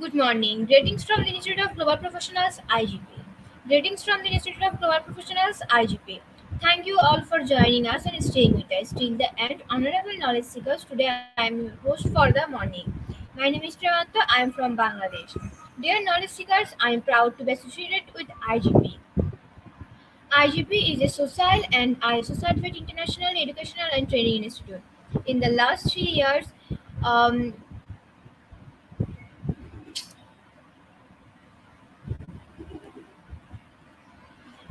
Good morning. Greetings from the Institute of Global Professionals IGP. Greetings from the Institute of Global Professionals IGP. Thank you all for joining us and staying with us till the end. Honorable knowledge seekers, today I am your host for the morning. My name is Premanta. I am from Bangladesh. Dear knowledge seekers, I am proud to be associated with IGP. IGP is a social and ISO certified international educational and training institute. In the last 3 years, um,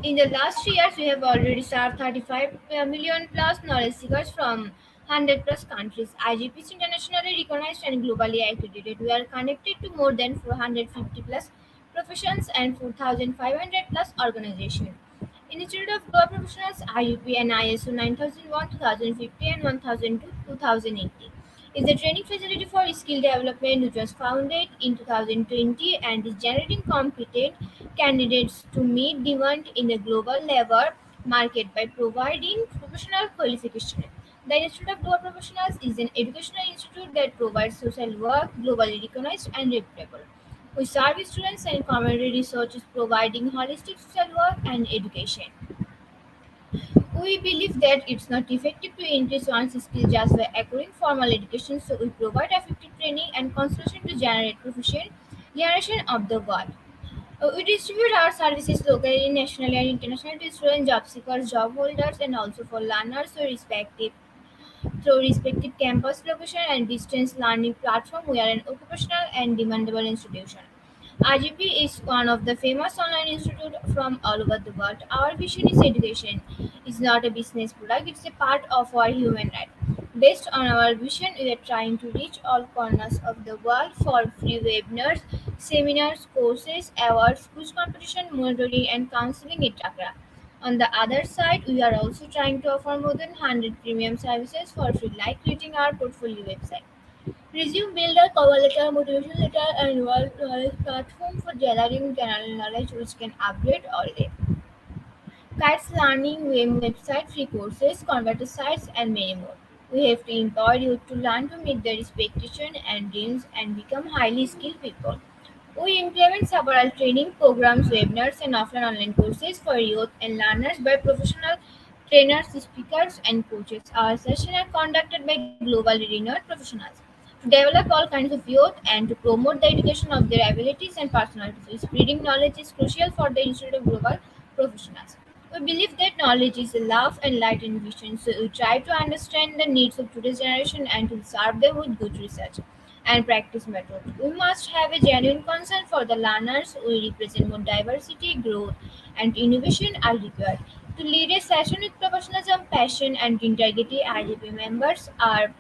In the last 3 years, we have already served 35 million plus knowledge seekers from 100 plus countries. IGP is internationally recognized and globally accredited. We are connected to more than 450 plus professions and 4,500 plus organizations. Institute of Global Professionals IUP and ISO 9001, 2050 and 1002, 2080 is a training facility for skill development which was founded in 2020 and is generating competent candidates to meet demand in the global labor market by providing professional qualification. The Institute of Global Professionals is an educational institute that provides social work globally recognized and reputable. We serve students and community researchers providing holistic social work and education. We believe that it's not effective to increase one's skill just by acquiring formal education, so we provide effective training and consultation to generate proficient generation of the world. We distribute our services locally, nationally, and internationally to students, job seekers, job holders, and also for learners through respective campus location and distance learning platform. We are an occupational and demandable institution. IGP is one of the famous online institutes from all over the world. Our vision is education. It's not a business product, it's a part of our human right. Based on our vision, we are trying to reach all corners of the world for free webinars, seminars, courses, awards, quiz competition, monitoring, and counseling, etc. On the other side, we are also trying to offer more than 100 premium services for free, like creating our portfolio website. Resume builder, cover letter, motivation letter, and world knowledge platform for gathering general knowledge which can upgrade all day. Kites learning, website, free courses, converter sites, and many more. We have to empower you to learn to meet their expectation and dreams and become highly skilled people. We implement several training programs, webinars, and offline online courses for youth and learners by professional trainers, speakers, and coaches. Our sessions are conducted by globally renowned professionals to develop all kinds of youth and to promote the education of their abilities and personalities. Spreading knowledge is crucial for the Institute of Global Professionals. We believe that knowledge is love and light and vision, so we try to understand the needs of today's generation and to serve them with good research and practice methods. We must have a genuine concern for the learners. We represent more diversity, growth, and innovation are required. To lead a session with professionalism, passion, and integrity, IGP members are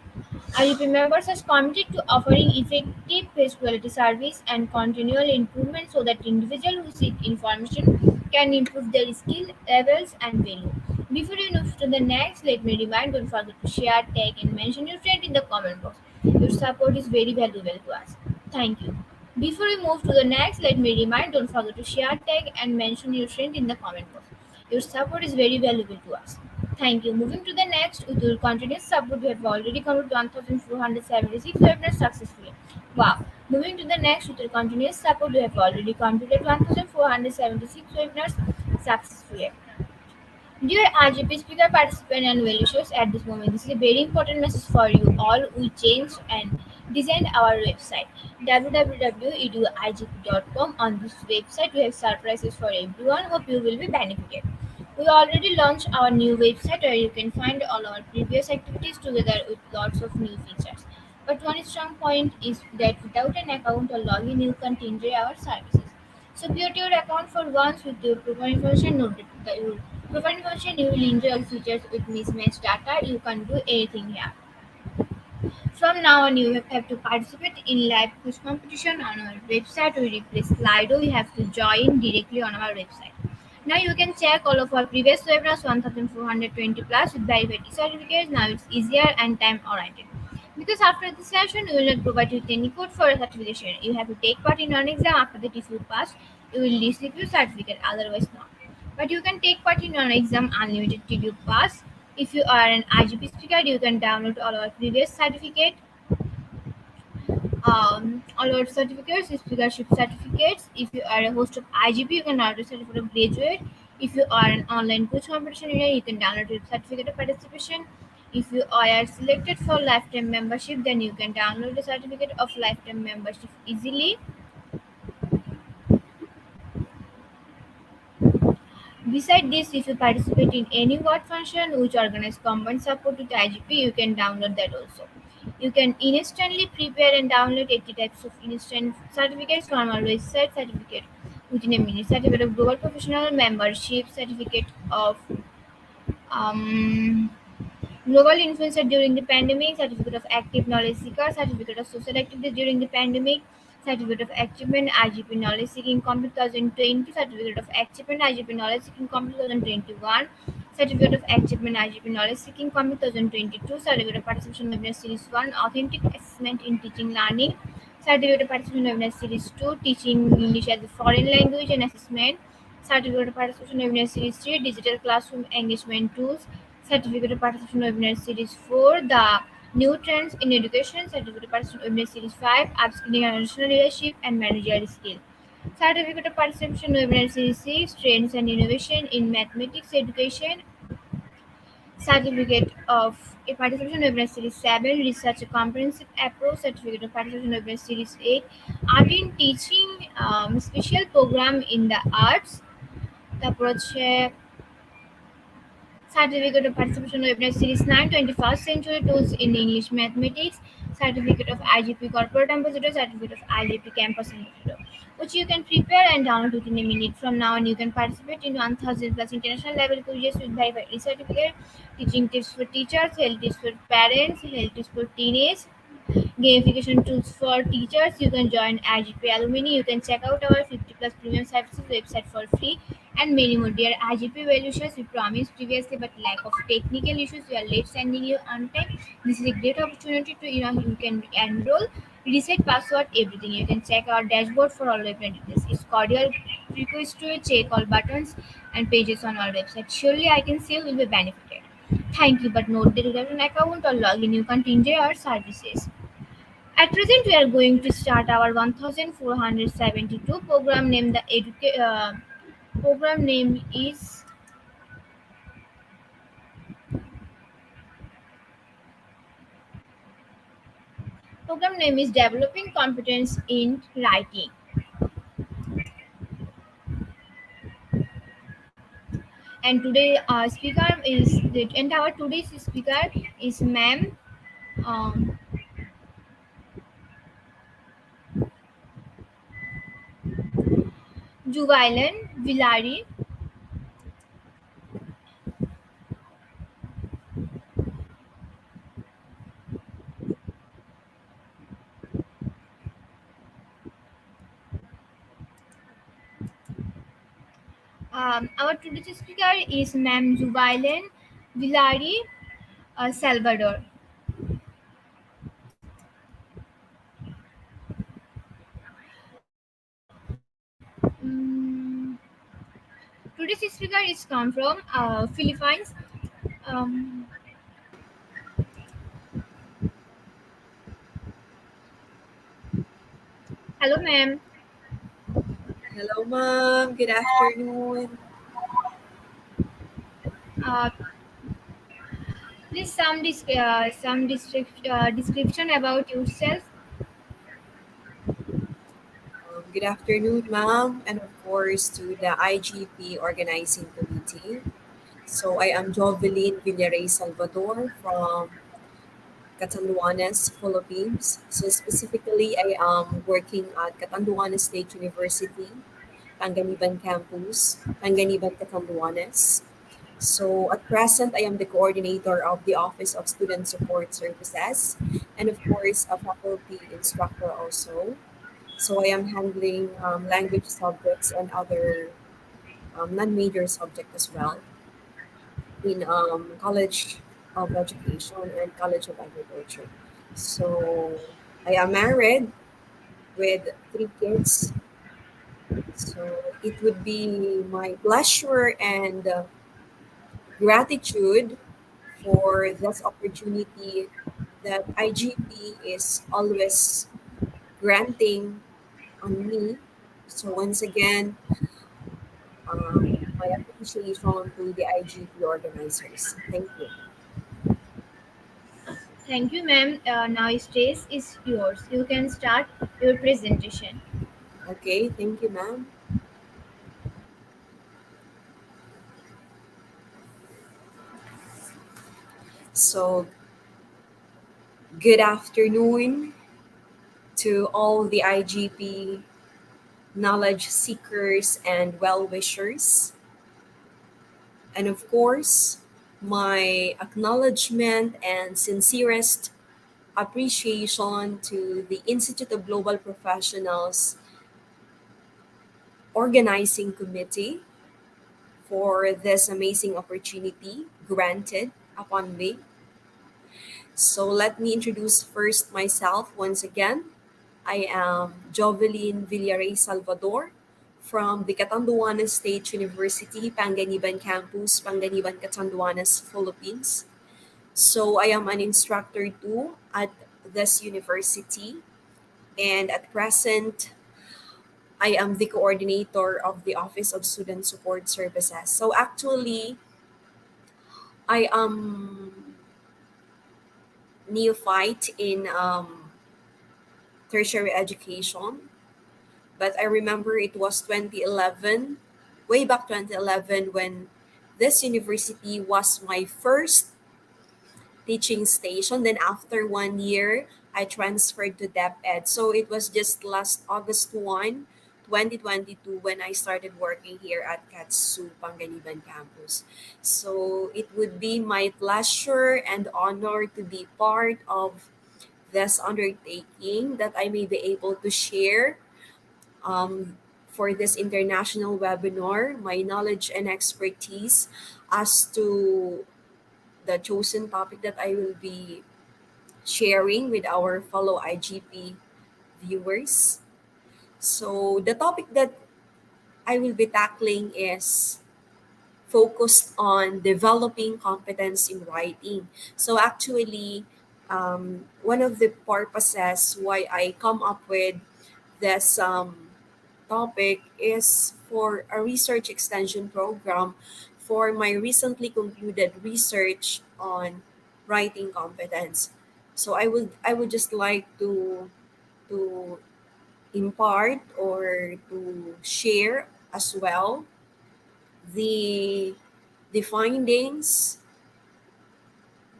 committed to offering effective best quality service and continual improvement so that individuals who seek information can improve their skill levels and value. Before you move to the next, let me remind don't forget to share, tag, and mention your friend in the comment box. Your support is very valuable to us. Thank you. Before we move to the next, let me remind don't forget to share, tag, and mention your friend in the comment box. Your support is very valuable to us. Thank you. Moving to the next, with your continuous support, we have already completed 1,476 webinars successfully. Wow. Moving to the next, with your continuous support, we have already completed 1,476 webinars successfully. Dear RGP speaker, participant, and well-wishers at this moment, this is a very important message for you all. We changed and designed our website www.eduigp.com. On this website, we have surprises for everyone. Hope you will be benefited. We already launched our new website where you can find all our previous activities together with lots of new features. But one strong point is that without an account or login, you can't enjoy our services. So create your account for once with your profile information. Note that your profile information you will enjoy all features with mismatched data. You can do anything here. From now on, you have to participate in live quiz competition on our website. We replace Slido. You have to join directly on our website. Now you can check all of our previous webinars, 1,420 plus with verified certificates. Now it's easier and time oriented. Because after this session, we will not provide you with any code for a certification. You have to take part in an exam. After that, if you pass, you will receive your certificate. Otherwise, not. But you can take part in an exam unlimited till you pass. If you are an IGP speaker, you can download all our previous certificate, all our certificates, speakership certificates. If you are a host of IGP, you can download a certificate of graduate. If you are an online quiz competition winner, you can download a certificate of participation. If you are selected for lifetime membership, then you can download a certificate of lifetime membership easily. Beside this, if you participate in any word function which organize combined support with IGP, you can download that also. You can instantly prepare and download 80 types of instant certificates from our website. Certificate within a minute, certificate of global professional membership, certificate of um, global influencer during the pandemic, certificate of active knowledge seeker, certificate of social activities during the pandemic, certificate of achievement IGP knowledge seeking com 2020, certificate of achievement IGP knowledge seeking com 2021, certificate of achievement IGP knowledge seeking com 2022, certificate of participation webinar series 1, authentic assessment in teaching learning, certificate of participation webinar series 2, teaching English as a foreign language and assessment, certificate of participation webinar series 3, digital classroom engagement tools, certificate of participation webinar series 4, the new trends in education, certificate of participation webinar series 5, upskilling and national leadership and managerial skill, certificate of participation webinar series 6, trends and innovation in mathematics education, certificate of a participation webinar series 7, research a comprehensive approach, certificate of participation webinar series 8, art in teaching, special program in the arts, তারপর হচ্ছে certificate of participation webinar series 9, 21st century tools in English mathematics, certificate of IGP corporate ambassador, certificate of IGP campus ambassador, which you can prepare and download within a minute. From now on, you can participate in 1000 plus international level quizzes with by certificate, teaching tips for teachers, health tips for parents, health tips for teenage, gamification tools for teachers. You can join IGP alumni. You can check out our 50 plus premium services website for free and many more. Dear IGP well-wishers, we promised previously, but lack of technical issues, we are late sending you on time. This is a great opportunity to you can enroll, reset password, everything. You can check our dashboard for all web details. It's cordial request to check all buttons and pages on our website. Surely I can say you will be benefited. Thank you, but note that without an account or login, you can't enjoy our services. At present, we are going to start our 1472 program name. Program name is Developing Competence in Writing. And today our speaker is and our today's speaker is Ma'am um, Juvilan Villari. Our today's speaker is Ma'am Juvilan Villari, Salvador. Mm, Today's speaker is come from Philippines. Um, Hello, ma'am. Hello, ma'am. Good afternoon. Uh, Please description about yourself. Good afternoon, ma'am, and of course to the IGP Organizing Committee. So I am Jovelyn Villaray Salvador from Catanduanes, Philippines. So specifically, I am working at Catanduanes State University, Panganiban Campus, Panganiban, Catanduanes. So at present, I am the coordinator of the Office of Student Support Services and of course a faculty instructor also. So I am handling language subjects and other non-major subject as well in College of Education and College of Agriculture. So I am married with three kids. So it would be my pleasure and gratitude for this opportunity that IGP is always granting on me. So once again, my appreciation to the IGP organizers. Thank you. Thank you, ma'am. Now stage is yours. You can start your presentation. Okay, thank you, ma'am. So, good afternoon to all the IGP knowledge seekers and well wishers. And of course, my acknowledgement and sincerest appreciation to the Institute of Global Professionals Organizing Committee for this amazing opportunity granted upon me. So let me introduce first myself once again. I am Jovelyn Villaray Salvador from the Catanduanes State University, Panganiban Campus, Panganiban, Catanduanes, Philippines. So I am an instructor too at this university, and at present I am the coordinator of the Office of Student Support Services. So actually, I am neophyte in tertiary education, but I remember it was 2011, way back 2011, when this university was my first teaching station. Then after 1 year, I transferred to DepEd. So it was just last August 1, 2022, when I started working here at Katsu Panganiban campus. So it would be my pleasure and honor to be part of this undertaking that I may be able to share for this international webinar my knowledge and expertise as to the chosen topic that I will be sharing with our fellow IGP viewers. So, the topic that I will be tackling is focused on developing competence in writing. So, actually, One of the purposes why I come up with this topic is for a research extension program for my recently concluded research on writing competence. So I would just like to impart or to share as well the the findings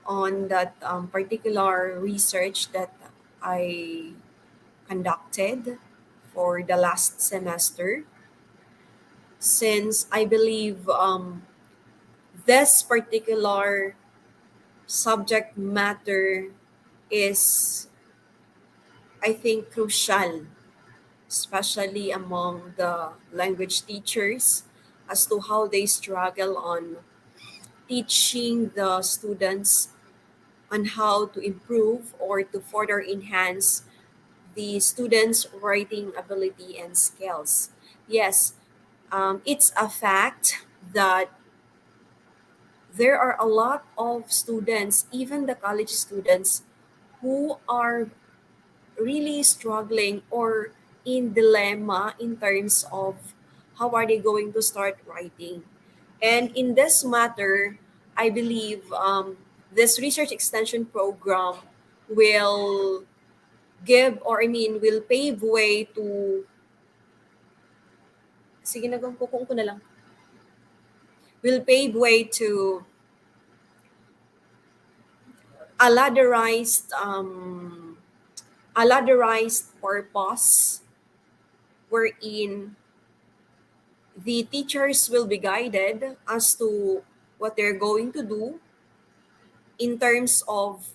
on that particular research that I conducted for the last semester, since I believe this particular subject matter is, I think, crucial, especially among the language teachers, as to how they struggle on teaching the students on how to improve or to further enhance the students' writing ability and skills. Yes, it's a fact that there are a lot of students, even the college students, who are really struggling or in dilemma in terms of how are they going to start writing. And in this matter, I believe this research extension program will give, or I mean will pave way to, sige na ko na lang, will pave way to a ladderized um, a ladderized purpose wherein the teachers will be guided as to what they're going to do in terms of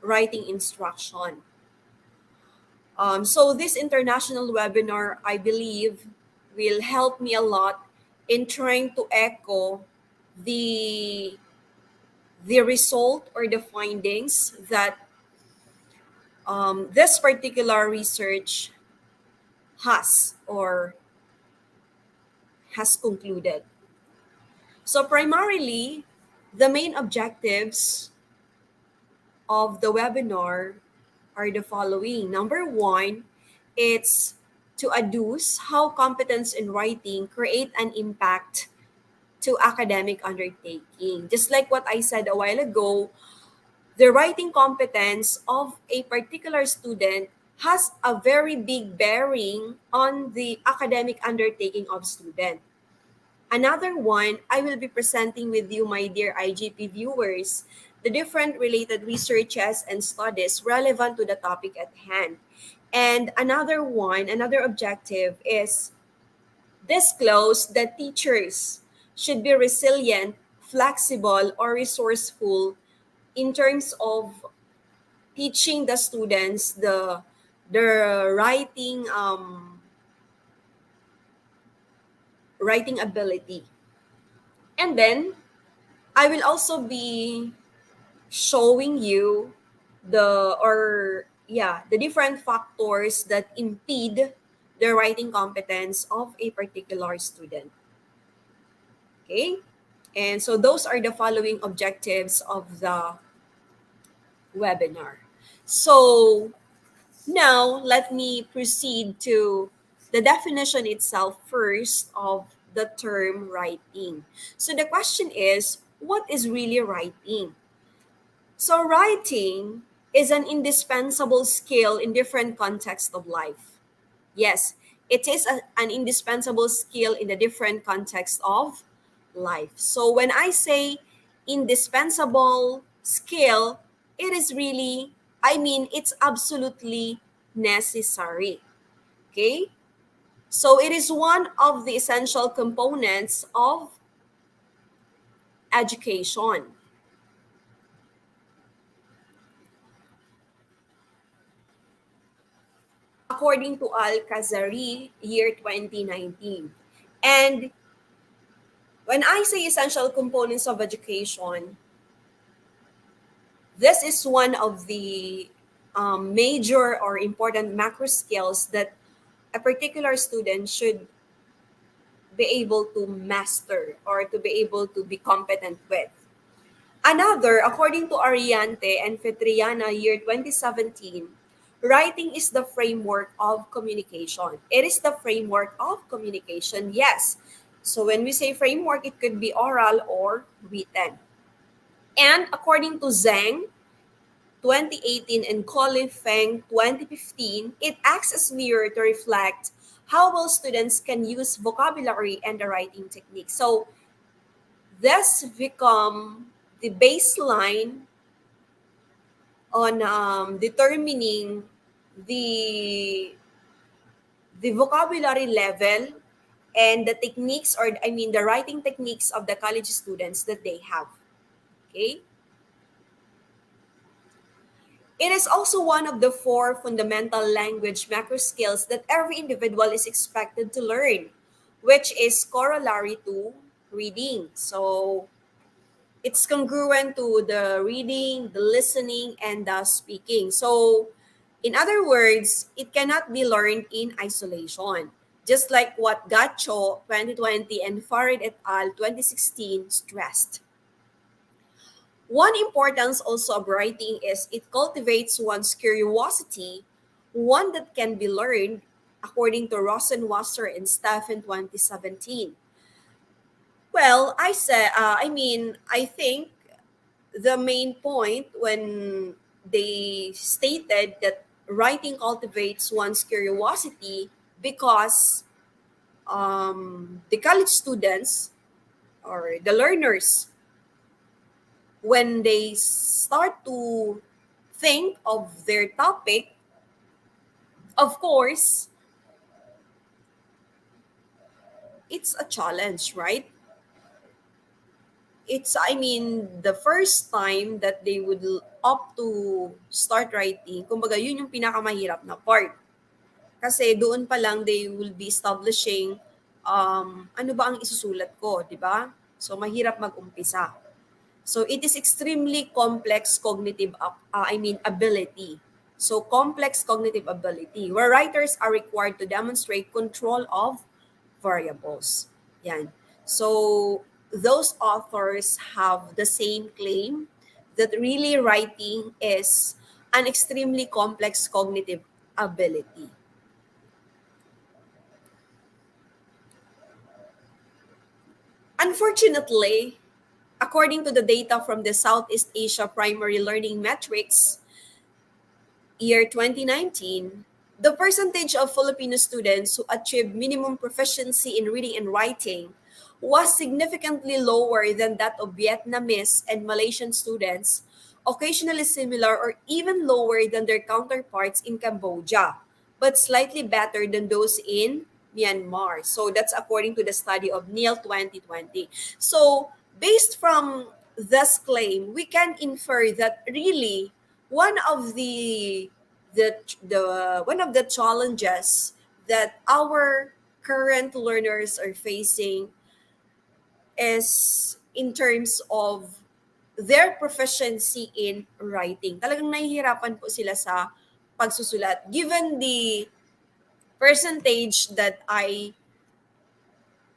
writing instruction. So this international webinar, I believe, will help me a lot in trying to echo the the result or the findings that this particular research has concluded. So primarily, the main objectives of the webinar are the following. Number one, it's to adduce how competence in writing create an impact to academic undertaking. Just like what I said a while ago, the writing competence of a particular student has a very big bearing on the academic undertaking of student. Another one, I will be presenting with you, my dear IGP viewers, the different related researches and studies relevant to the topic at hand. And another one, another objective is disclose that teachers should be resilient, flexible, or resourceful in terms of teaching the students the writing ability. And then I will also be showing you the different factors that impede the writing competence of a particular student. Okay, and so those are the following objectives of the webinar. So now let me proceed to the definition itself first of the term writing. So the question is, what is really writing? So, writing is an indispensable skill in different contexts of life. Yes, it is an indispensable skill in the different context of life. So, when I say indispensable skill, it is really, I mean, it's absolutely necessary. Okay? So, it is one of the essential components of education. According to Al-Kazari, year 2019. And when I say essential components of education, this is one of the major or important macro skills that a particular student should be able to master or to be able to be competent with. Another, according to Ariante and Fetriana, year 2017, writing is the framework of communication. It is the framework of communication, yes. So when we say framework, it could be oral or written. And according to Zhang, 2018 and Colin Feng 2015, it acts as mirror to reflect how well students can use vocabulary and the writing technique. So this become the baseline on determining the the vocabulary level and the techniques, or I mean the writing techniques of the college students that they have. Okay, it is also one of the four fundamental language macro skills that every individual is expected to learn, which is corollary to reading. So it's congruent to the reading, the listening, and the speaking. So, in other words, it cannot be learned in isolation. Just like what Gacho 2020 and Farid et al. 2016 stressed. One importance also of writing is it cultivates one's curiosity, one that can be learned, according to Rosenwasser and Staff in 2017. Well, I think the main point when they stated that writing cultivates one's curiosity because the college students or the learners, when they start to think of their topic, of course, it's a challenge, right? The first time that they would opt to start writing, kumbaga yun yung pinakamahirap na part. Kasi doon pa lang they will be establishing ano ba ang isusulat ko, di ba? So mahirap mag-umpisa. So it is extremely complex cognitive ability. So complex cognitive ability where writers are required to demonstrate control of variables. Yan. So those authors have the same claim that really writing is an extremely complex cognitive ability. Unfortunately, according to the data from the Southeast Asia Primary Learning Metrics, year 2019, the percentage of Filipino students who achieved minimum proficiency in reading and writing was significantly lower than that of Vietnamese and Malaysian students, occasionally similar or even lower than their counterparts in Cambodia, but slightly better than those in Myanmar. So that's according to the study of Neil 2020. So based from this claim, we can infer that really one of the one of the challenges that our current learners are facing is in terms of their proficiency in writing. Talagang nahihirapan po sila sa pagsusulat given the percentage that I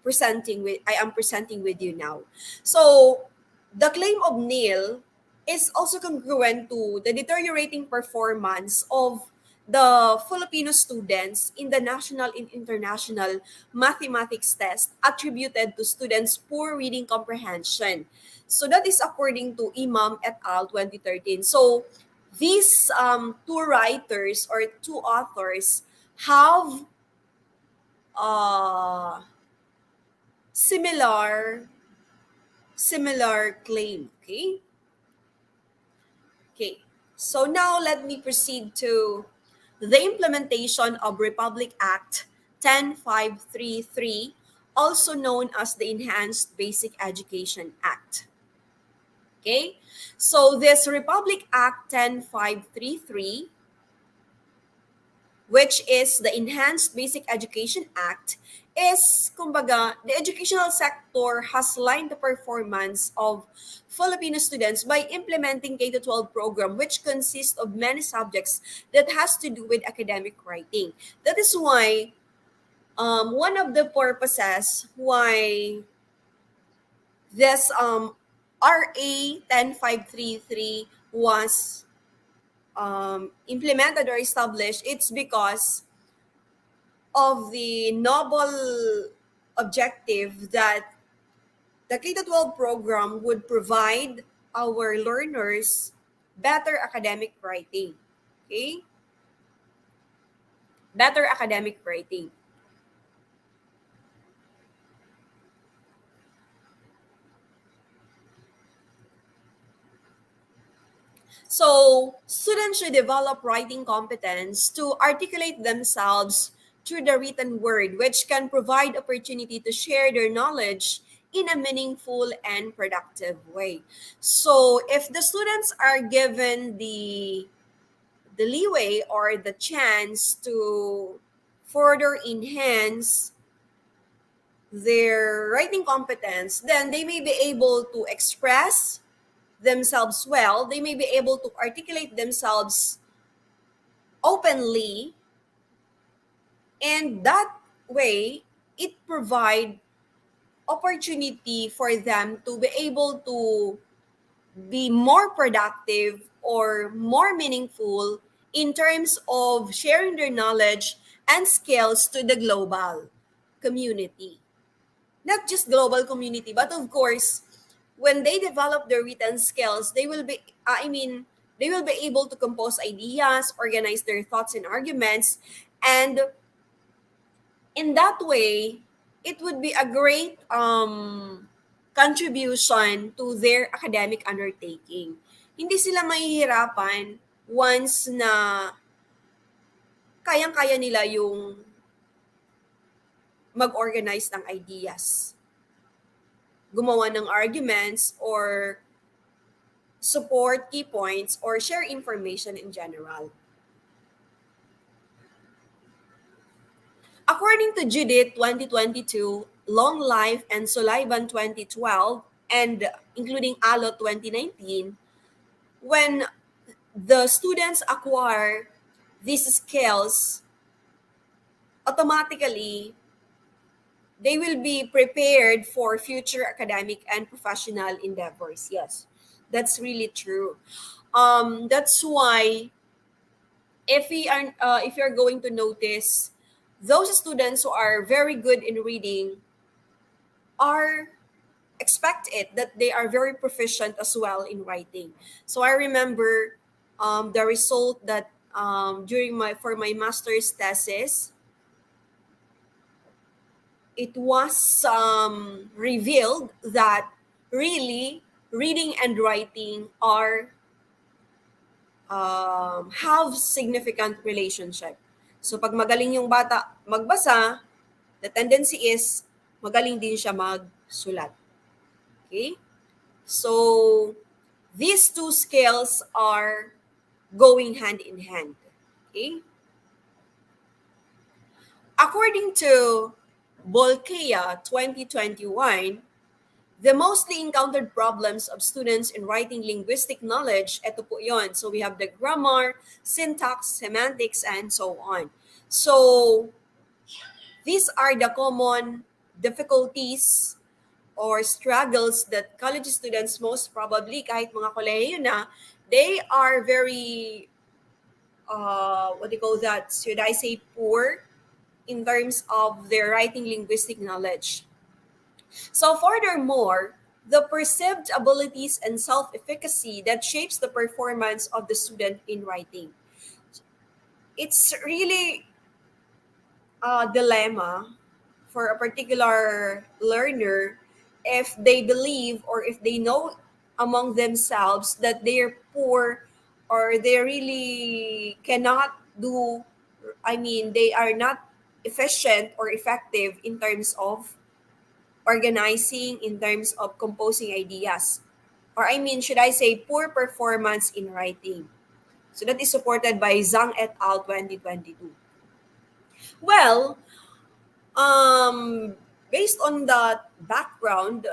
am presenting with you now. So the claim of Neil is also congruent to the deteriorating performance of the Filipino students in the national and international mathematics test attributed to students' poor reading comprehension. So that is according to Imam et al. 2013. So these two writers or two authors have uh, similar claim. Okay, so now let me proceed to the implementation of Republic Act 10533, also known as the Enhanced Basic Education Act. Okay, so this Republic Act 10533, which is the Enhanced Basic Education Act, is, kumbaga, the educational sector has lined the performance of Filipino students by implementing K-12 program, which consists of many subjects that has to do with academic writing. That is why one of the purposes why this RA 10533 was implemented or established, it's because of the noble objective that the K-12 program would provide our learners better academic writing. Okay? Better academic writing. So, students should develop writing competence to articulate themselves through the written word, which can provide opportunity to share their knowledge in a meaningful and productive way. So, if the students are given the leeway or the chance to further enhance their writing competence, then they may be able to express themselves well, they may be able to articulate themselves openly, and that way it provide opportunity for them to be able to be more productive or more meaningful in terms of sharing their knowledge and skills to the global community. Not just global community, but of course, when they develop their written skills, they will be, they will be able to compose ideas, organize their thoughts and arguments, and in that way, it would be a great contribution to their academic undertaking. Hindi sila mahihirapan once na kayang-kaya nila yung mag-organize ng ideas, gumawa ng arguments, or support key points, or share information in general. According to Judith 2022, Long Life and Sullivan 2012, and including ALO 2019, when the students acquire these skills, automatically they will be prepared for future academic and professional endeavors. Yes, that's really true. That's why if you're going to notice, those students who are very good in reading are expect it that they are very proficient as well in writing. So I remember the result that during my for my master's thesis, it was revealed that really reading and writing are have significant relationship. So pag magaling yung bata magbasa, the tendency is magaling din siya magsulat. Okay? So these two skills are going hand in hand. Okay? According to Bolkea 2021, the mostly encountered problems of students in writing linguistic knowledge, ito po yon. So we have the grammar, syntax, semantics, and so on. So these are the common difficulties or struggles that college students most probably, kahit mga kolehiyo na, they are very, what do you call that? Should I say poor in terms of their writing linguistic knowledge. So furthermore, the perceived abilities and self-efficacy that shapes the performance of the student in writing. It's really a dilemma for a particular learner if they believe or if they know among themselves that they're poor or they really cannot do, they are not efficient or effective in terms of organizing, in terms of composing ideas. Or should I say poor performance in writing. So that is supported by Zhang et al. 2022. Well, based on that background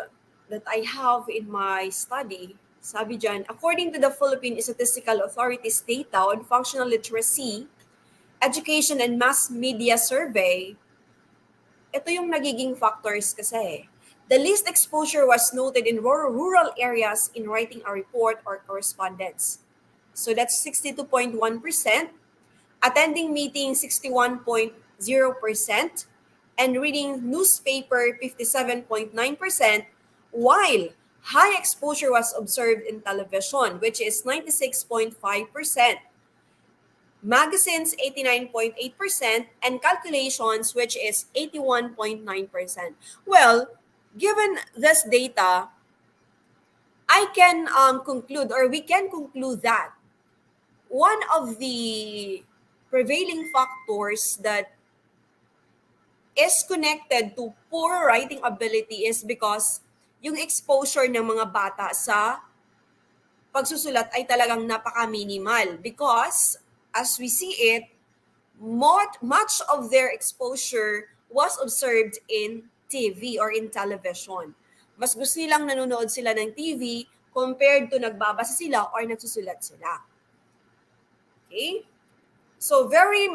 that I have in my study, sabi dyan, according to the Philippine Statistical Authority's data on functional literacy, education and mass media survey, ito yung nagiging factors kasi. The least exposure was noted in rural areas in writing a report or correspondence. So that's 62.1%, attending meetings 61.0%, and reading newspaper 57.9%, while high exposure was observed in television, which is 96.5%, magazines 89.8%, and calculations, which is 81.9%. Well, given this data, I can conclude, or we can conclude that one of the prevailing factors that is connected to poor writing ability is because yung exposure ng mga bata sa pagsusulat ay talagang napaka-minimal, because as we see it, much of their exposure was observed in TV or in television. Mas gusto nilang nanonood sila ng TV compared to nagbabasa sila or nagsusulat sila. Okay? So very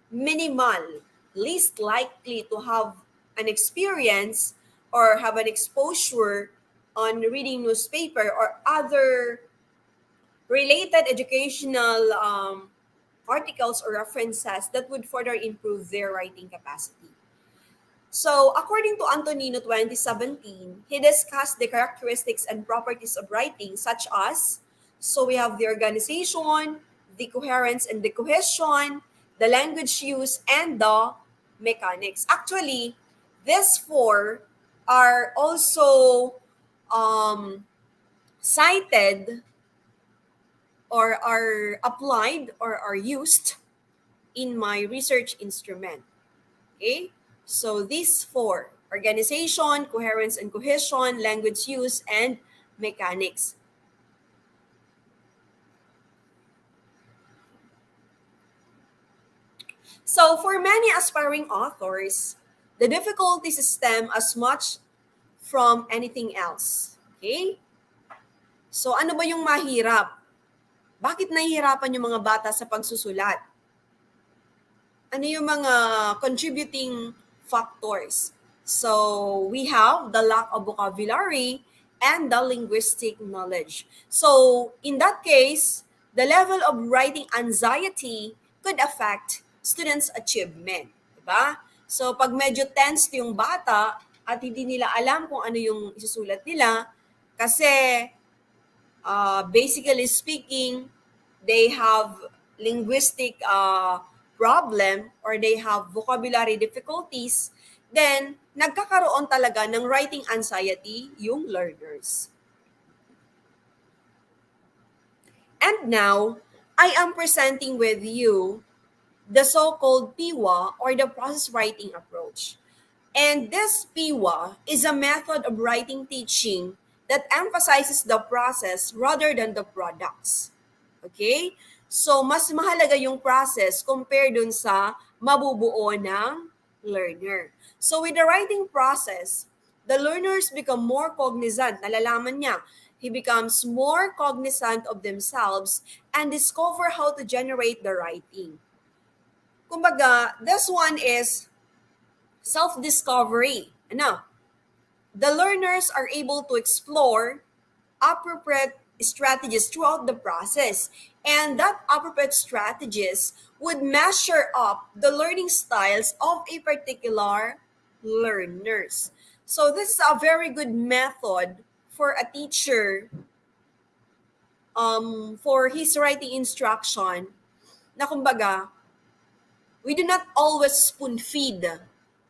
minimal, least likely to have an experience or have an exposure on reading newspaper or other related educational articles or references that would further improve their writing capacity. So, according to Antonino 2017, he discussed the characteristics and properties of writing, such as, so we have the organization, the coherence and the cohesion, the language use, and the mechanics. Actually, these four are also um, cited or are applied or are used in my research instrument. Okay? So these four: organization, coherence and cohesion, language use, and mechanics. So for many aspiring authors, the difficulties stem as much from anything else. Okay? So ano ba yung mahirap? Bakit nahihirapan yung mga bata sa pagsusulat? Ano yung mga contributing factors? So, we have the lack of vocabulary and the linguistic knowledge. So, in that case, the level of writing anxiety could affect students' achievement. Diba? So, pag medyo tense yung bata at hindi nila alam kung ano yung isusulat nila, kasi basically speaking, they have linguistic problem or they have vocabulary difficulties, then nagkakaroon talaga ng writing anxiety yung learners. And now, I am presenting with you the so-called PIWA or the process writing approach. And this PIWA is a method of writing teaching that emphasizes the process rather than the products. Okay? So, mas mahalaga yung process compared dun sa mabubuo ng learner. So, with the writing process, the learners become more cognizant. Nalalaman niya, he becomes more cognizant of themselves and discover how to generate the writing. Kumbaga, this one is self-discovery. Ano? The learners are able to explore appropriate strategies throughout the process. And that appropriate strategies would measure up the learning styles of a particular learners. So this is a very good method for a teacher for his writing instruction na kumbaga, we do not always spoon feed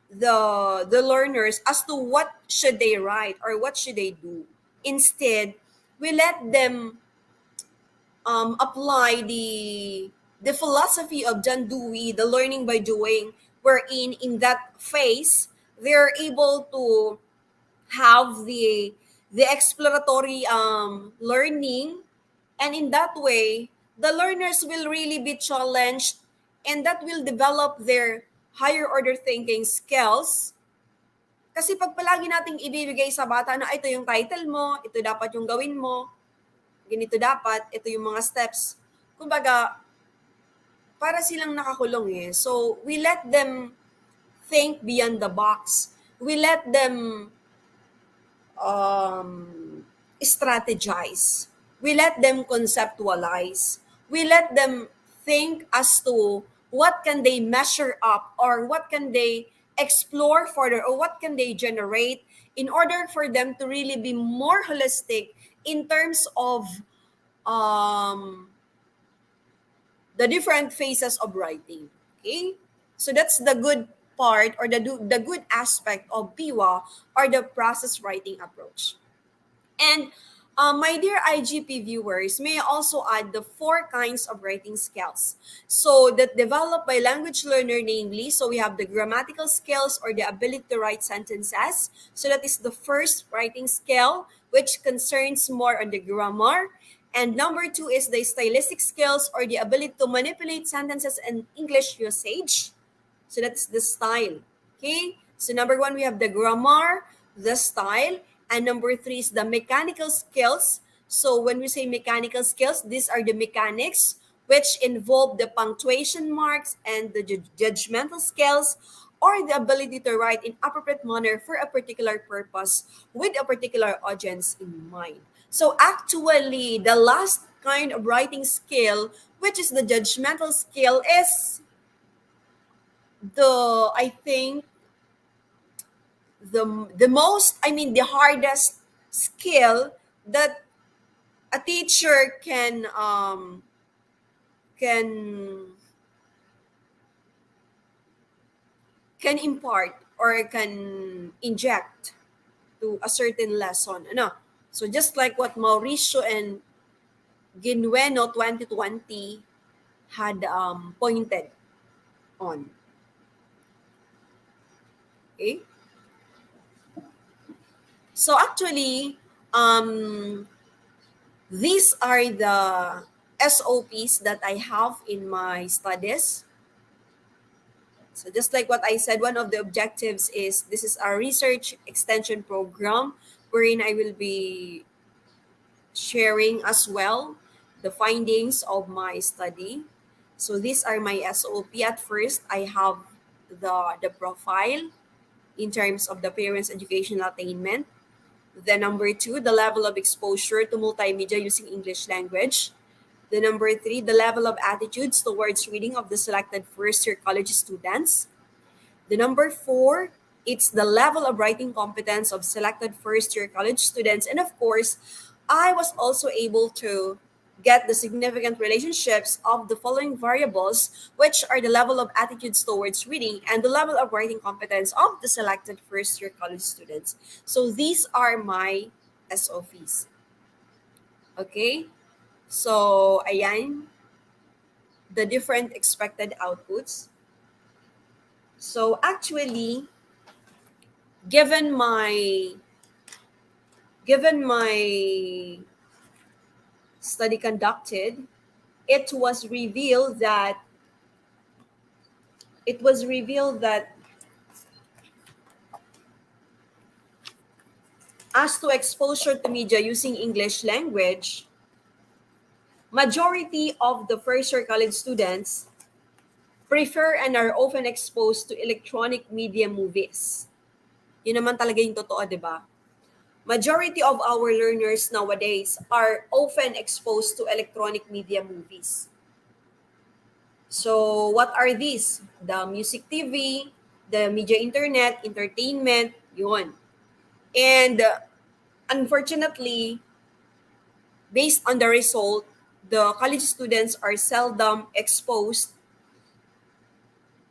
the learners as to what should they write or what should they do. Instead, we let them apply the philosophy of John Dewey, the learning by doing, wherein in that phase they're able to have the exploratory learning, and in that way the learners will really be challenged, and that will develop their higher order thinking skills. Kasi pag palagi nating ibibigay sa bata na ito yung title mo, ito dapat yung gawin mo, ganito dapat, ito yung mga steps. Kumbaga, para silang nakakulong eh. So, we let them think beyond the box. We let them um, strategize. We let them conceptualize. We let them think as to what can they measure up, or what can they explore further, or what can they generate in order for them to really be more holistic in terms of um, the different phases of writing. Okay? So that's the good part, or the good aspect of PIWA, or the process writing approach. And my dear IGP viewers, may I also add the four kinds of writing skills. So that developed by language learner, namely, so we have the grammatical skills, or the ability to write sentences. So that is the first writing skill, which concerns more on the grammar. And number two is the stylistic skills, or the ability to manipulate sentences and English usage. So that's the style. Okay. So number one, we have the grammar, the style, and number three is the mechanical skills. So when we say mechanical skills, these are the mechanics which involve the punctuation marks and the judgmental skills, or the ability to write in appropriate manner for a particular purpose with a particular audience in mind. So actually, the last kind of writing skill, which is the judgmental skill, is I think the most, I mean, the hardest skill that a teacher can can impart, or can inject to a certain lesson, ano. So just like what Mauricio and Ginueno 2020 had pointed on. Okay, so actually, um these are the SOPs that I have in my studies. So just like what I said, one of the objectives is this is a research extension program wherein I will be sharing as well the findings of my study. So these are my SOP. At first, I have the profile in terms of the parents' educational attainment. The number two, the level of exposure to multimedia using English language. The number three, the level of attitudes towards reading of the selected first year college students. The number four, it's the level of writing competence of selected first year college students. And of course, I was also able to get the significant relationships of the following variables, which are the level of attitudes towards reading and the level of writing competence of the selected first year college students. So these are my SOPs. Okay? So, ayan, the different expected outputs. So actually, given my given my study conducted, it was revealed that it was revealed that as to exposure to media using English language, majority of the first year college students prefer and are often exposed to electronic media movies. Yun naman talaga yung totoo, di ba? Majority of our learners nowadays are often exposed to electronic media movies. So, what are these? The music TV, the media internet, entertainment, yun. And unfortunately, based on the result, the college students are seldom exposed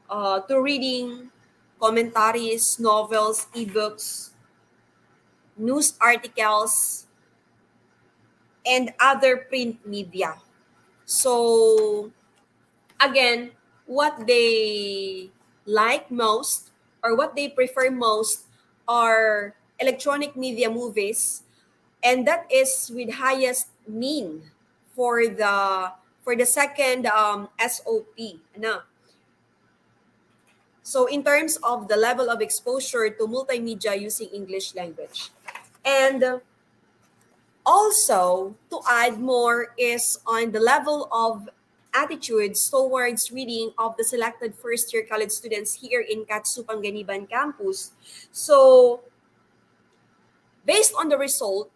to reading commentaries, novels, ebooks, news articles, and other print media. So, again, what they like most, or what they prefer most, are electronic media movies, and that is with highest mean for the second SOP. Ano? So in terms of the level of exposure to multimedia using English language. And also, to add more is on the level of attitudes towards reading of the selected first year college students here in Katsu Panganiban campus. So, based on the result,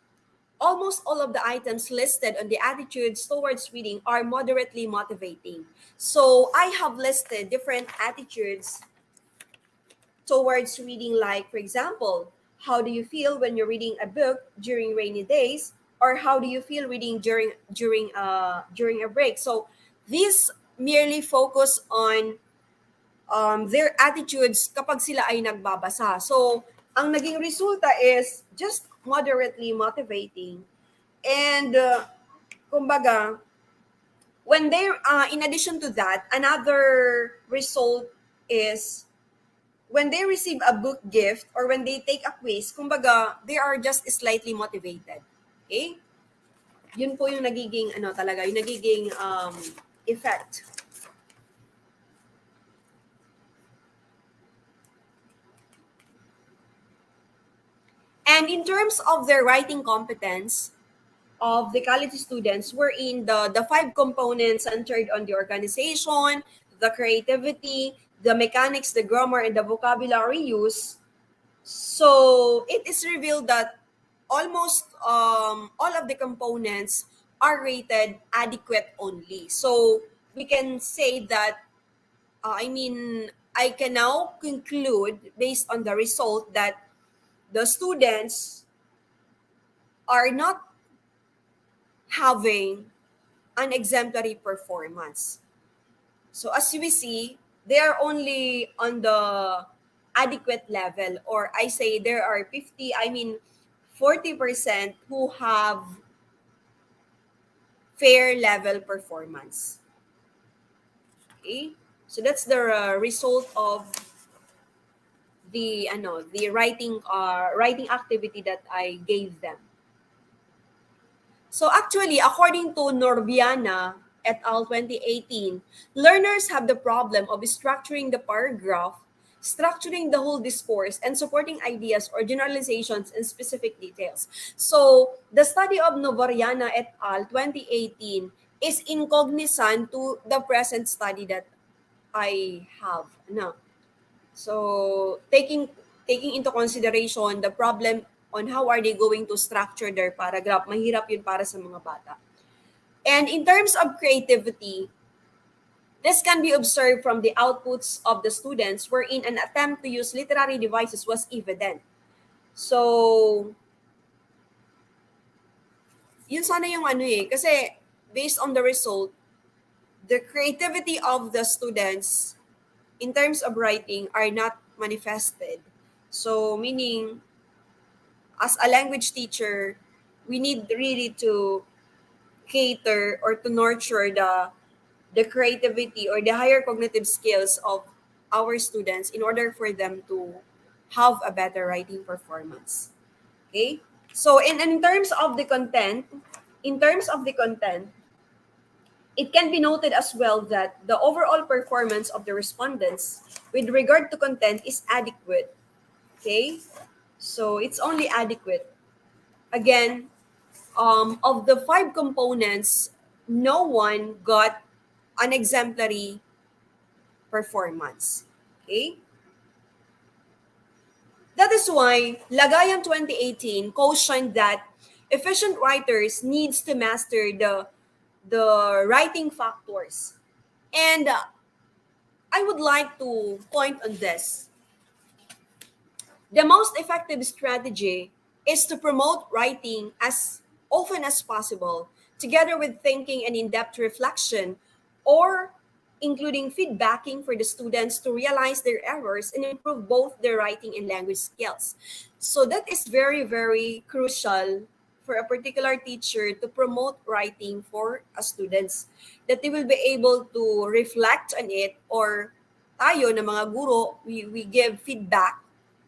almost all of the items listed on the attitudes towards reading are moderately motivating. So, I have listed different attitudes towards reading, like, for example, how do you feel when you're reading a book during rainy days, or how do you feel reading during a break? So these merely focus on their attitudes kapag sila ay nagbabasa. So ang naging resulta is just moderately motivating. And kumbaga, when they in addition to that, another result is when they receive a book gift or when they take a quiz, kumbaga, they are just slightly motivated. Okay? Yun po yung nagiging, ano talaga, yung nagiging effect. And in terms of their writing competence of the college students, we're in the five components centered on the organization, the creativity, the mechanics, the grammar, and the vocabulary use. So it is revealed that almost all of the components are rated adequate only. So we can say that, I can now conclude based on the result that the students are not having an exemplary performance. So as we see, they are only on the adequate level, or I say there are 40% who have fair level performance. Okay? So that's the result of the writing activity that I gave them. So actually, according to Norbiana et al. 2018, learners have the problem of structuring the paragraph, structuring the whole discourse, and supporting ideas or generalizations in specific details. So the study of Novariana et al. 2018 is incognizant to the present study that I have now. So taking into consideration the problem on how are they going to structure their paragraph, mahirap yun para sa mga bata. And in terms of creativity, this can be observed from the outputs of the students wherein an attempt to use literary devices was evident. So, yun sana yung kasi based on the result, the creativity of the students in terms of writing are not manifested. So, meaning, as a language teacher, we need really to cater or to nurture the creativity or the higher cognitive skills of our students in order for them to have a better writing performance. Okay? So in terms of the content, in terms of the content, it can be noted as well that the overall performance of the respondents with regard to content is adequate. Okay? So it's only adequate. Again, of the five components, no one got an exemplary performance. Okay? That is why Lagayan 2018 cautioned that efficient writers needs to master the writing factors. And I would like to point on this. The most effective strategy is to promote writing as often as possible, together with thinking and in depth reflection, or including feedbacking for the students to realize their errors and improve both their writing and language skills. So, that is very, very crucial for a particular teacher to promote writing for students, that they will be able to reflect on it, or tayo na mga guro, we give feedback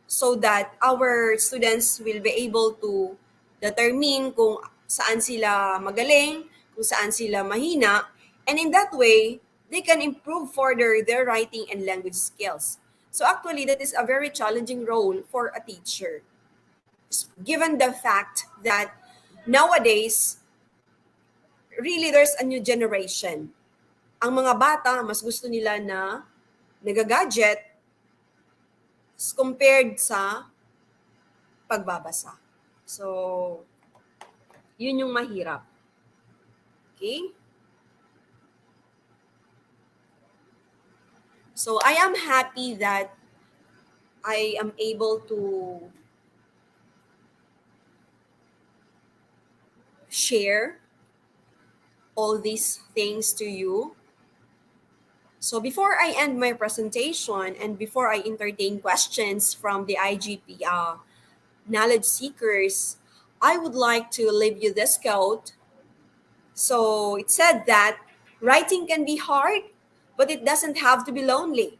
so that our students will be able to determine kung saan sila magaling, kung saan sila mahina, and in that way, they can improve further their writing and language skills. So actually, that is a very challenging role for a teacher, given the fact that nowadays, really there's a new generation. Ang mga bata, mas gusto nila na nagagadget compared sa pagbabasa. So, yun yung mahirap. Okay? So, I am happy that I am able to share all these things to you. So before I end my presentation and before I entertain questions from the IGP knowledge seekers, I would like to leave you this quote. So it said that writing can be hard, but it doesn't have to be lonely.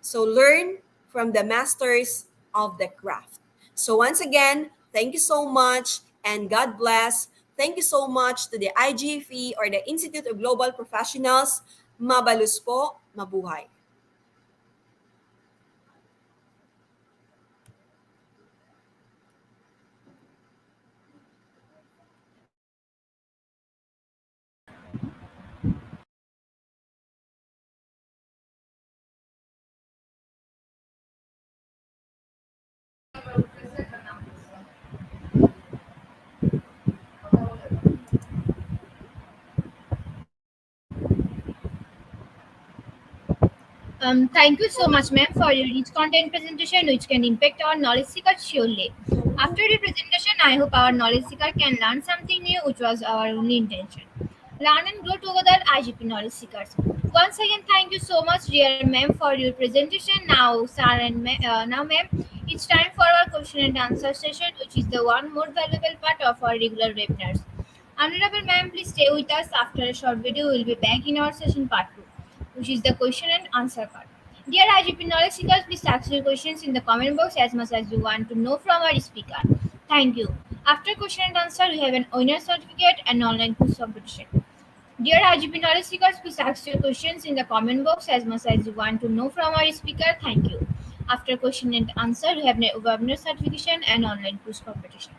So learn from the masters of the craft. So once again, thank you so much and God bless. Thank you so much to the IGFE or the Institute of Global Professionals. Mabalus po, mabuhay. Thank you so much, ma'am, for your rich content presentation, which can impact our knowledge seeker surely. After the presentation, I hope our knowledge seeker can learn something new, which was our only intention. Learn and grow together, IGP knowledge seekers. Once again, thank you so much, dear ma'am, for your presentation. Now, sir and now, ma'am, it's time for our question and answer session, which is the one more valuable part of our regular webinars. Honorable ma'am, please stay with us. After a short video, we'll be back in our session part 2, which is the question and answer part. Dear IGP knowledge seekers, please ask your questions in the comment box as much as you want to know from our speaker. Thank you. After question and answer, we have an owner certificate and online quiz competition. Dear IGP knowledge seekers, please ask your questions in the comment box as much as you want to know from our speaker. Thank you. After question and answer, we have a webinar certification and online quiz competition.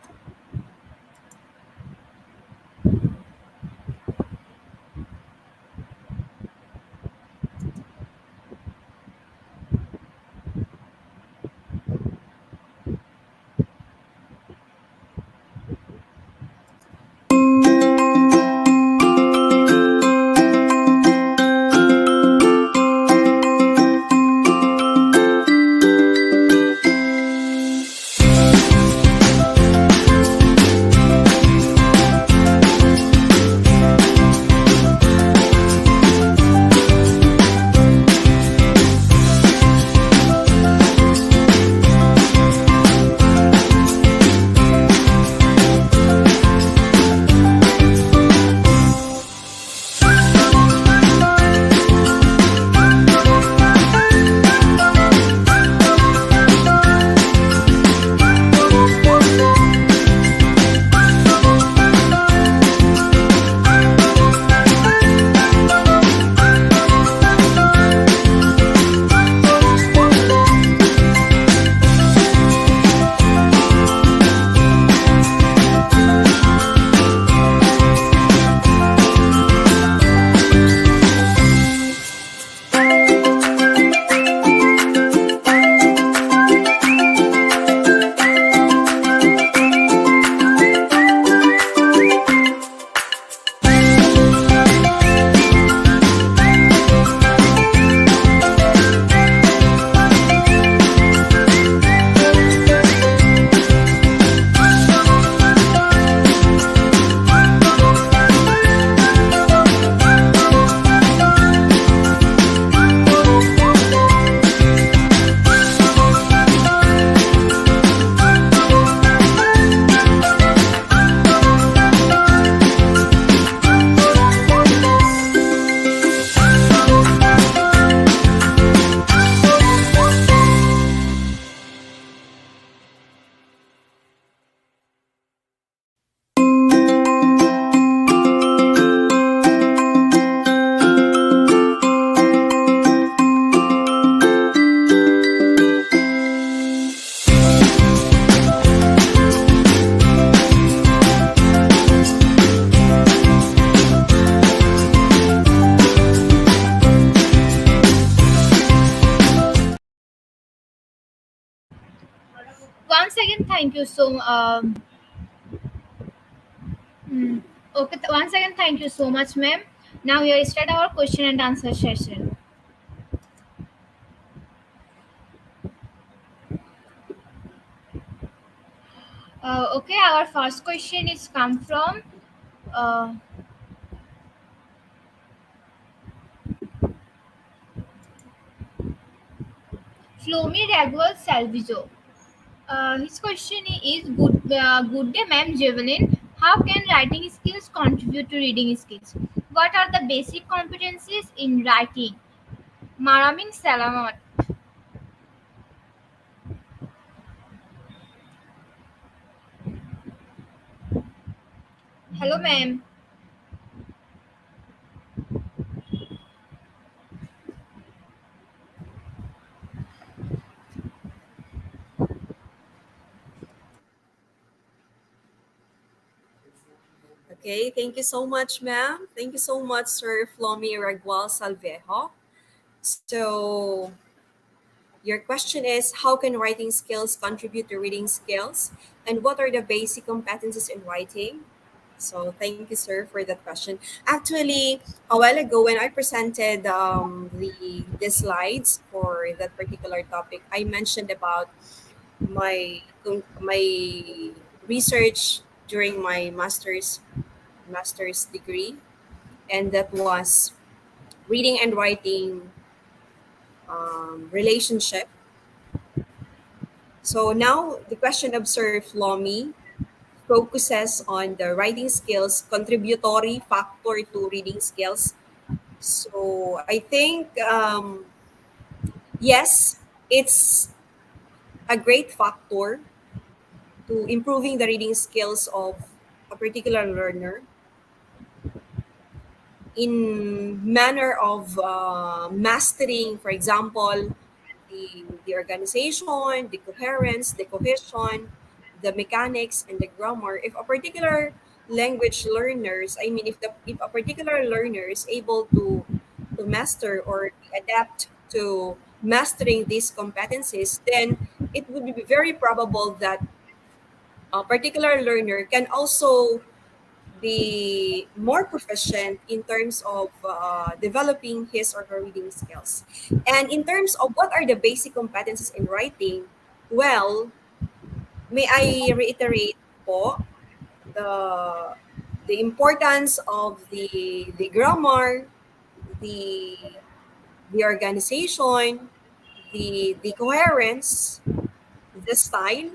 once again, thank you so. Okay. Once again, thank you so much, ma'am. Now we will start our question and answer session. Okay, our first question is come from uh, Flomi Ragwal Salvizo. His question is good day, ma'am Javelin. How can writing skills contribute to reading skills? What are the basic competencies in writing? Maramin Salamat. Hello, ma'am. Okay, thank you so much, ma'am. Thank you so much, Sir Flomi Ragual Salvejo. So, your question is how can writing skills contribute to reading skills? And what are the basic competencies in writing? So, thank you, sir, for that question. Actually, a while ago, when I presented the slides for that particular topic, I mentioned about my research during my master's degree, and that was reading and writing relationship. So now the question of Sir Flomi focuses on the writing skills contributory factor to reading skills. So I think yes, it's a great factor to improving the reading skills of a particular learner in manner of mastering, for example, the organization, the coherence, the cohesion, the mechanics, and the grammar. If a particular language learners, I mean, if a particular learner is able to master or adapt to mastering these competencies, then it would be very probable that a particular learner can also be more proficient in terms of developing his or her reading skills. And in terms of what are the basic competencies in writing, well, may I reiterate po the the importance of the grammar, the the organization, the coherence, the style.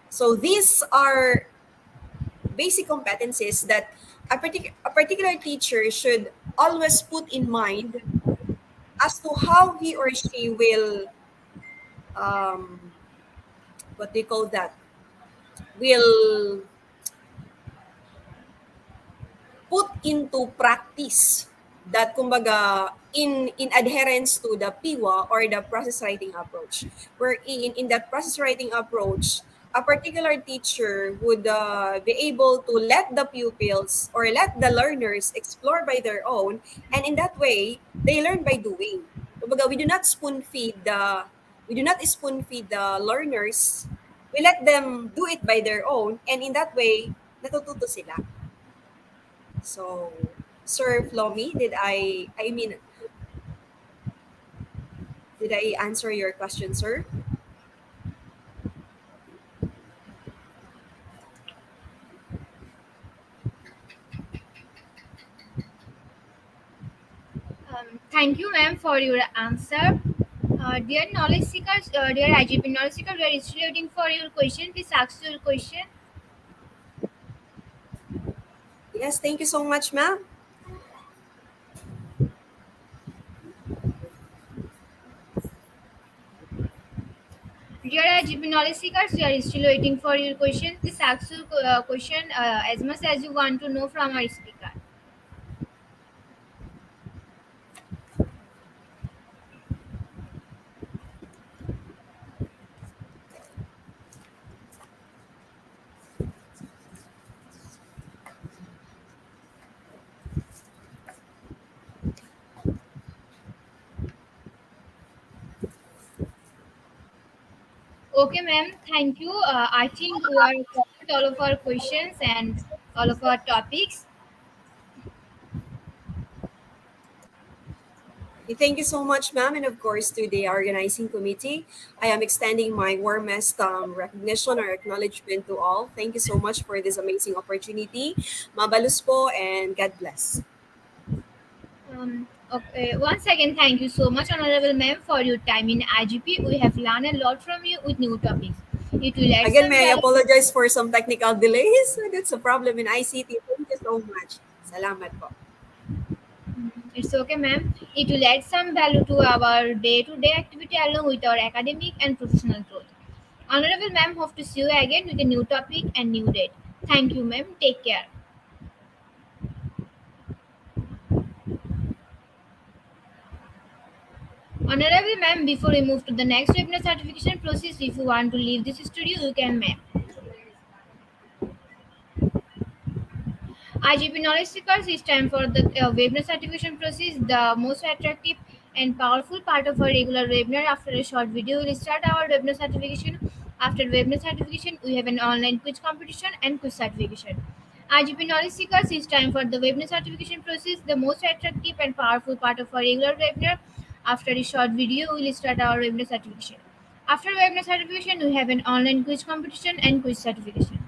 So these are basic competencies that a particular teacher should always put in mind as to how he or she will um, what they call that will put into practice that kumbaga in adherence to the PIWA or the process writing approach. Where in that process writing approach, a particular teacher would be able to let the pupils or let the learners explore by their own, and in that way they learn by doing. Kumbaga, we do not spoon feed the learners. We let them do it by their own, and in that way natututo sila. So, Sir Flomi, I mean, did I answer your question, sir? Thank you, ma'am, for your answer. Dear knowledge seekers, dear IGP knowledge seekers, we are still waiting for your question. Please ask your question. Yes, thank you so much, ma'am. Dear IGP knowledge seekers, we are still waiting for your question. Please ask your question as much as you want to know from our speaker. Okay, ma'am. Thank you. I think we are covered all of our questions and all of our topics. Thank you so much, ma'am, and of course to the organizing committee. I am extending my warmest recognition or acknowledgement to all. Thank you so much for this amazing opportunity. Mabalus po and God bless. Okay. Once again, thank you so much, Honorable Ma'am, for your time in IGP. We have learned a lot from you with new topics. It will add Again, some may I value. apologize for some technical delays. That's a problem in ICT. Thank you so much. Salamat po. It's okay, ma'am. It will add some value to our day-to-day activity along with our academic and professional growth. Honorable ma'am, hope to see you again with a new topic and new date. Thank you, ma'am. Take care. Honorable ma'am, before we move to the next webinar certification process, if you want to leave this studio, you can, ma'am. IGP Knowledge Seekers is time for the webinar certification process, the most attractive and powerful part of our regular webinar. After a short video, we'll start our webinar certification. After webinar certification, we have an online quiz competition and quiz certification. IGP Knowledge Seekers is time for the webinar certification process, the most attractive and powerful part of our regular webinar. After a short video, we'll start our webinar certification. After webinar certification, we have an online quiz competition and quiz certification.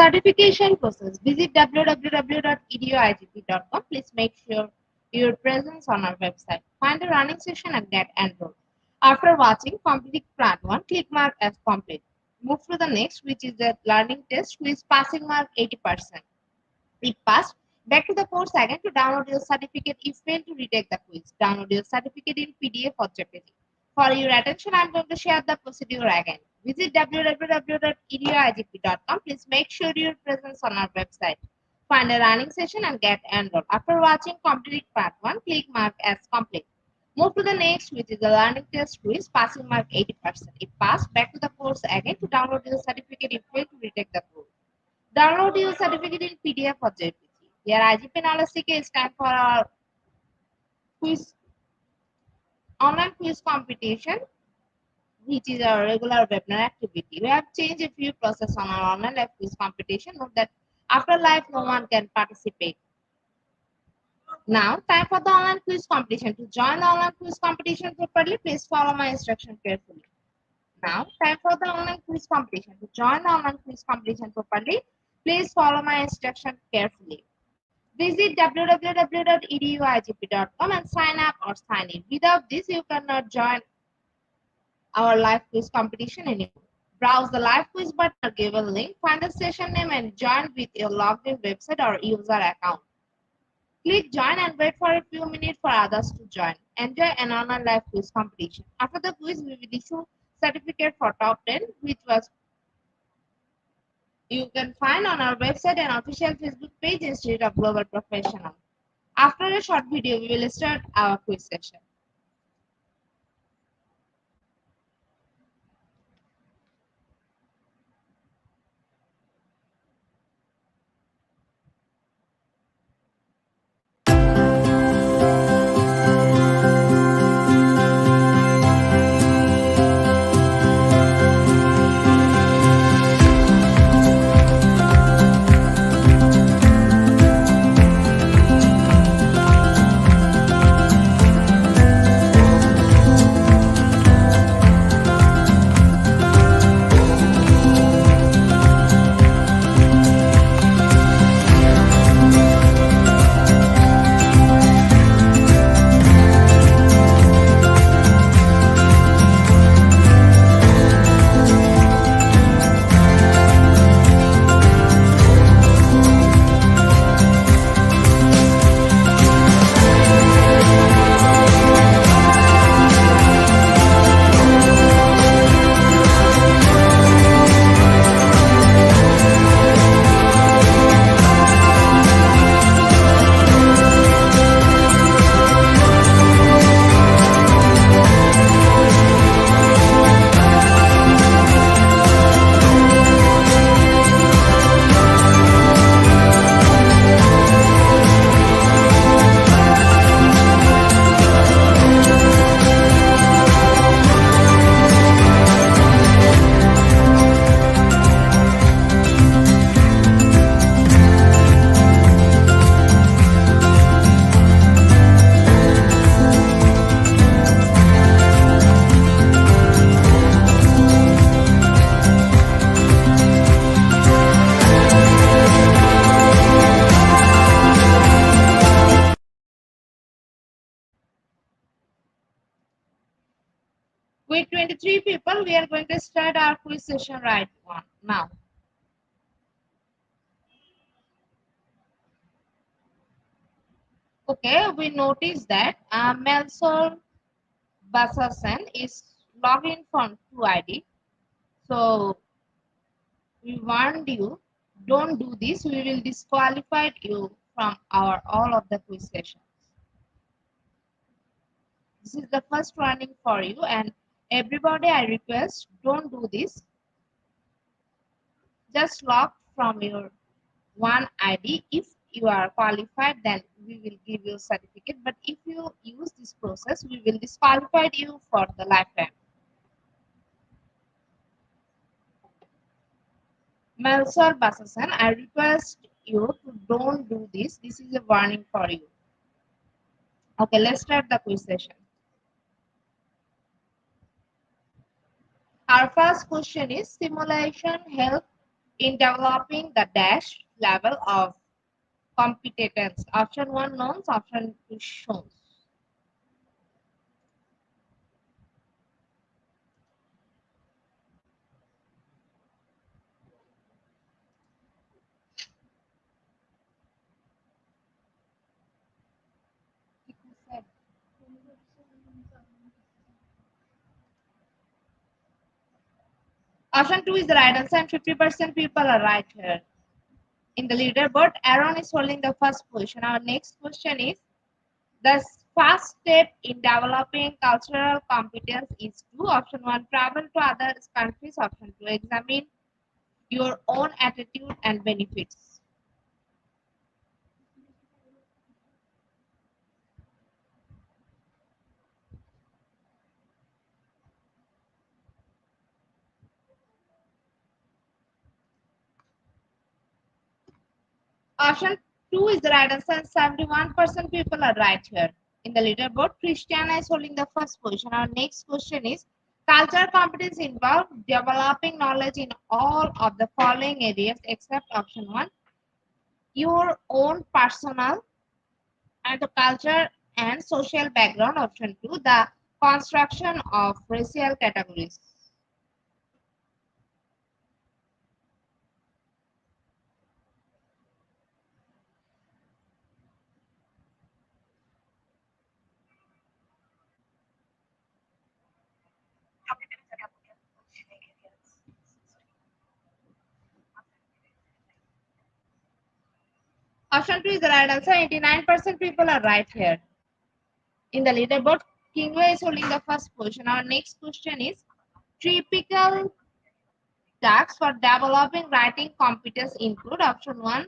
Certification process. Visit www.eduigp.com. Please make sure your presence on our website. Find the running session and get enrolled. After watching complete part 1, click mark as complete. Move to the next, which is the learning test, which passing mark 80%. If passed, Back to the course again to download your certificate if failed to retake the quiz. Download your certificate in PDF or JPG. For your attention, I'm going to share the procedure again. Visit www.eduigp.com. Please make sure your presence on our website. Find a running session and get enrolled. After watching complete part 1, click mark as complete. Move to the next, which is the learning test quiz, passing mark 80%. If passed, back to the course again to download your certificate if failed to retake the course. Download your certificate in PDF or JPG. Here, IGP Knowledge Seeker is time for our quiz, online quiz competition, which is a regular webinar activity. We have changed a few process on our online live quiz competition. Note that after live, no one can participate. Now, time for the online quiz competition. To join the online quiz competition properly, please follow my instruction carefully. Now, time for the online quiz competition. To join the online quiz competition properly, please follow my instruction carefully. Visit www.eduigp.com and sign up or sign in. Without this, you cannot join our live quiz competition anymore. Browse the live quiz button or given link, find the session name and join with your logged in website or user account. Click join and wait for a few minutes for others to join. Enjoy an online live quiz competition. After the quiz, we will issue certificate for top 10, which was you can find on our website and official Facebook page Institute of Global Professional. After a short video, we will start our quiz session. With 23 people, we are going to start our quiz session right now. Okay, we notice that Melsol Basasan is logged in from 2ID. So we warned you, don't do this. We will disqualify you from our all of the quiz sessions. This is the first warning for you, and everybody, I request, don't do this. Just log from your one ID. If you are qualified, then we will give you a certificate. But if you use this process, we will disqualify you for the lifetime. Melsor Basasan, I request you to don't do this. This is a warning for you. Okay, let's start the quiz session. Our first question is simulation help in developing the dash level of competence. Option 1 knowns, option 2 shows. Option 2 is the right answer, and 50% people are right here. In the leaderboard, Aaron is holding the first position. Our next question is the first step in developing cultural competence is to option 1 travel to other countries, option 2 examine your own attitude and benefits. Option 2 is the right answer, and 71% people are right here. In the leaderboard, Christiana is holding the first position. Our next question is cultural competence involve developing knowledge in all of the following areas except option 1 your own personal and the culture and social background, option 2 the construction of racial categories. Option 2 is the right answer. 89% people are right here. In the leaderboard, Kingway is holding the first position. Our next question is typical tasks for developing writing competence include option 1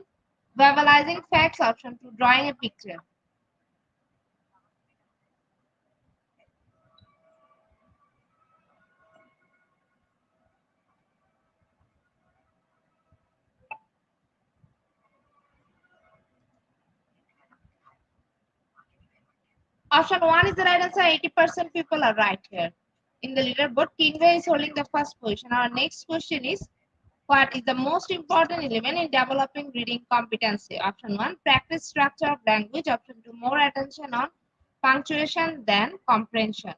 verbalizing facts, option 2 drawing a picture. Option 1 is the right answer. 80% people are right here. In the leaderboard, Kingway is holding the first position. Our next question is what is the most important element in developing reading competency? Option 1 practice structure of language, option 2 more attention on punctuation than comprehension.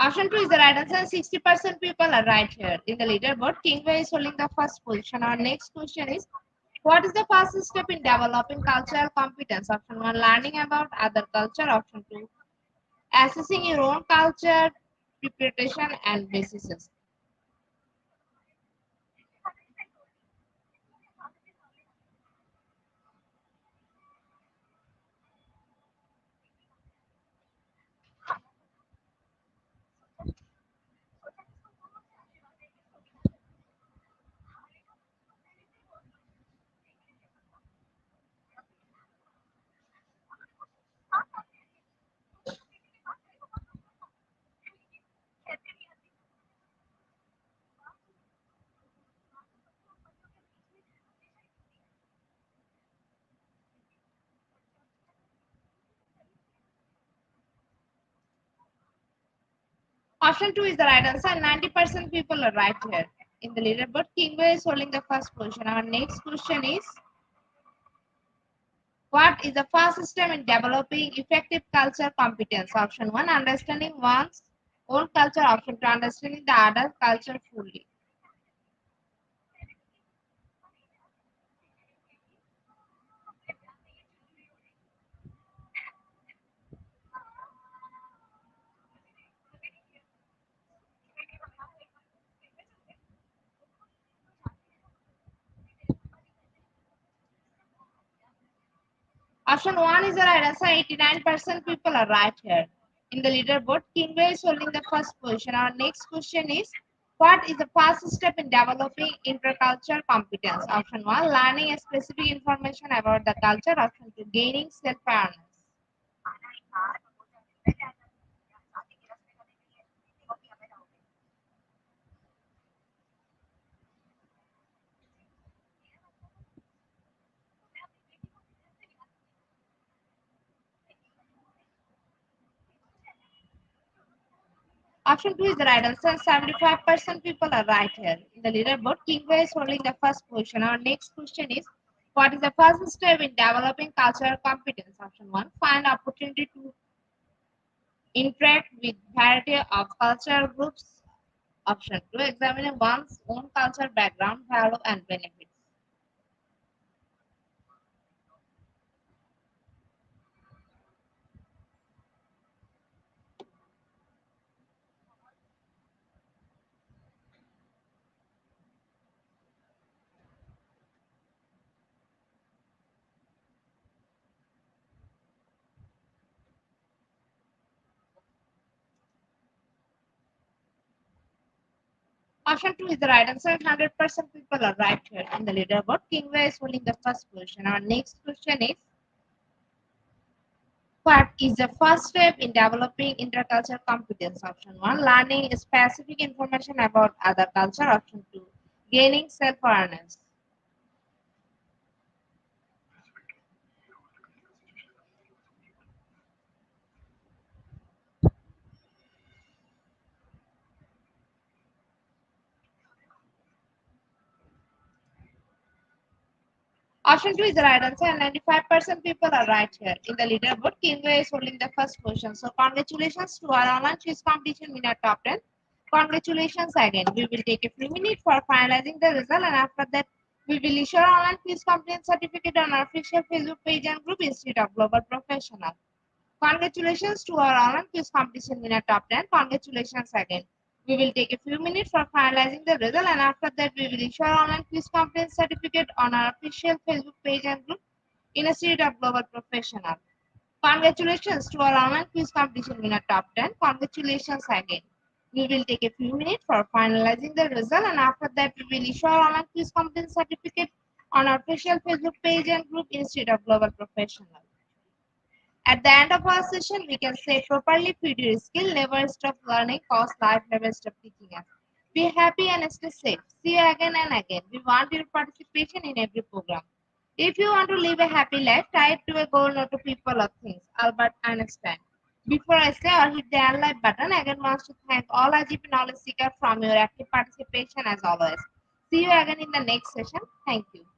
Option 2 is the right answer. 60% people are right here. In the leaderboard, Kingway is holding the first position. Our next question is what is the first step in developing cultural competence? Option 1 learning about other culture, option 2 assessing your own culture, preparation and basis. Option 2 is the right answer. 90% people are right here. In the leaderboard, Kingway is holding the first position. Our next question is what is the first step in developing effective culture competence? Option 1 understanding one's own culture, option 2 understanding the other culture fully. Option 1 is the right answer. 89% people are right here. In the leaderboard, Kingway is holding the first position. Our next question is what is the first step in developing intercultural competence? Option 1 learning a specific information about the culture, option 2 gaining self awareness. Option 2 is the right answer. 75% people are right here. In the leaderboard, Kingway is holding the first position. Our next question is what is the first step in developing cultural competence? Option 1 find opportunity to Interact with variety of cultural groups. Option 2. Examine one's own culture, background, value, and benefits. Option 2 is the right answer. 100% people are right here in the leaderboard. Kingway is holding the first position. Our next question is, what is the first step in developing intercultural competence? Option 1, learning specific information about other culture. Option 2, gaining self-awareness. Option 2 is the right answer, and 95% people are right here. In the leaderboard, Kingway is holding the first position. So, congratulations to our online quiz competition winner top 10. Congratulations again. We will take a few minutes for finalizing the result, and after that, we will issue our online quiz competence certificate on our official Facebook page and group Institute of Global Professional. Congratulations to our online quiz competition winner top 10. Congratulations again. We will take a few minutes for finalizing the result, and after that we will issue our online quiz competence certificate on our official Facebook page and group Institute of Global Professional. Congratulations to our online quiz competition winner top 10. Congratulations again. We will take a few minutes for finalizing the result, and after that we will issue our online quiz competence certificate on our official Facebook page and group Institute of Global Professional. At the end of our session, we can say properly feed your skill, never stop learning, cause life never stop teaching us. Be happy and stay safe. See you again and again. We want your participation in every program. If you want to live a happy life, tie it to a goal, not to people or things. Albert Einstein. Before I say or hit the end like button, again wants to thank all IGP knowledge seekers from your active participation as always. See you again in the next session. Thank you.